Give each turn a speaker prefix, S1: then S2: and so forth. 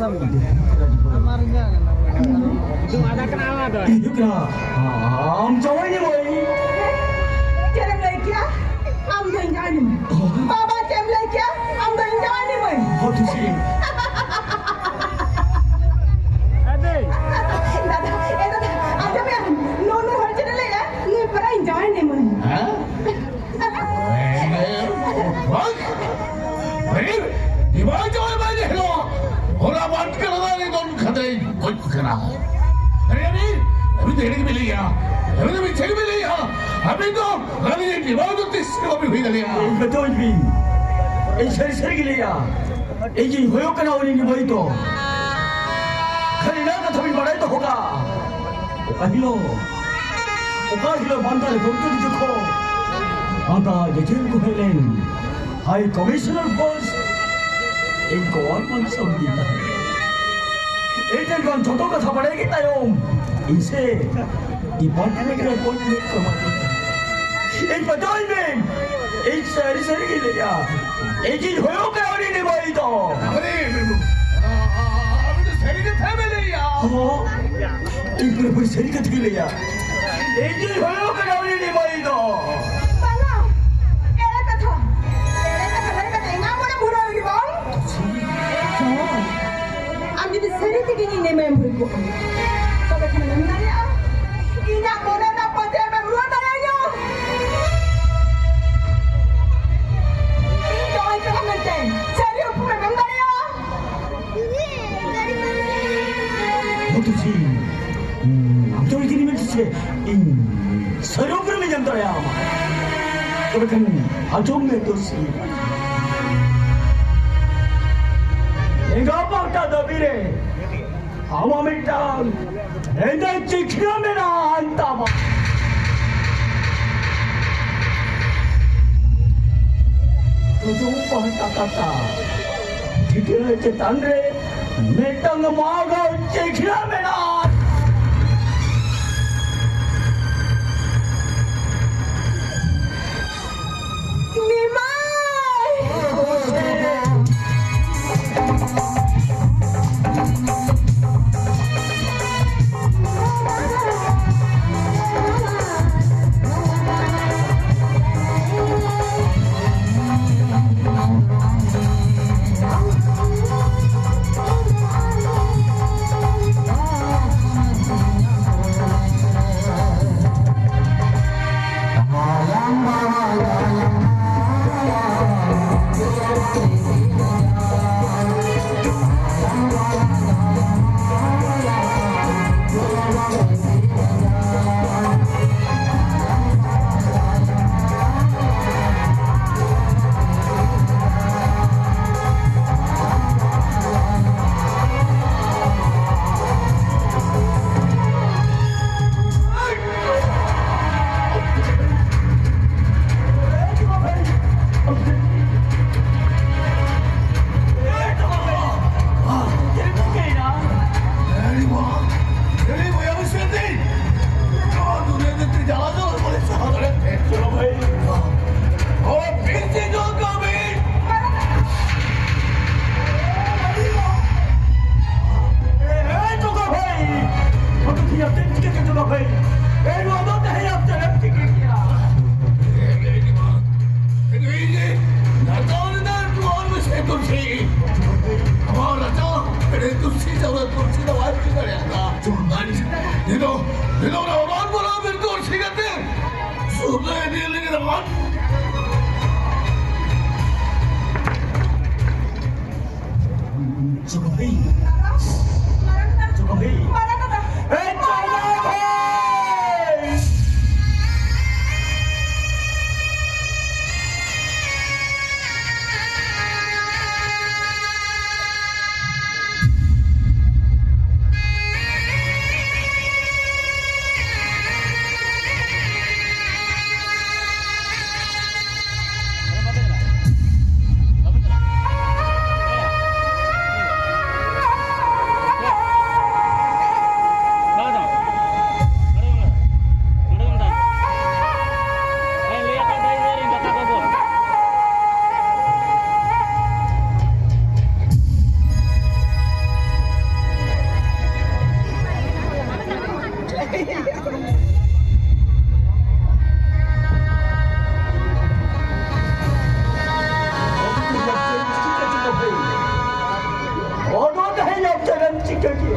S1: Itu ada kenapa tuh?
S2: Itu kena. Cowok ini boy.
S3: Jangan lagi ya. Am doing jani. Baba jangan lagi ya. Am doing jani boy.
S2: How to see?
S1: Ade.
S3: Dada, dada. Ada apa? No hal jangan lagi ya. Ni pernah jani boy.
S2: Hah? What? Wait. Dibawa cowok banyak loh. Orang baat करना नहीं तो खतरे कोई करना अरे अभी देने की मिलेगा अभी तो पीछे की मिलेगा अभी तो अभी ये डिवाइड तो तीसरे को भी हुई गलिया ये तो भी ये सर के लिया ये जी होयो करना होने की वही तो खरीदा तो थोड़ी बड़ा तो होगा ओकाहिलो बंदा ले दोनों की जुको बंदा ये जेल को हेलेन हाई कमिश्नर बॉस इनको और मन समझी है एजेंट छोटों का थपड़े की तायों इसे डिपार्टमेंट में अपॉइंटमेंट करवाते हैं एक बचाई में एक सर की लिया एक ही होयो कराने ने भाई तो अरे अभी तो सर के थे में लिया हाँ एक बार सर के थे लिया एक ही होयो कराने ने भाई तो
S3: Seri tinggi ni member ko. Sabi ko naman na niya. Ina ko na napatay member ko na niya. Ito ay kalamantin. Seri ko member na niya. 어떠지? 앞쪽을 기리면 주체. 서력으로 매장더야. 그렇게 아좀 맺었지. 내가 막다 너비래. 아마밀당 애들 지키려면 안 따봐. 그저 닦았다. 지키려지 딴데 내 땅을 막아 지키려면 안.
S4: jalan cikaki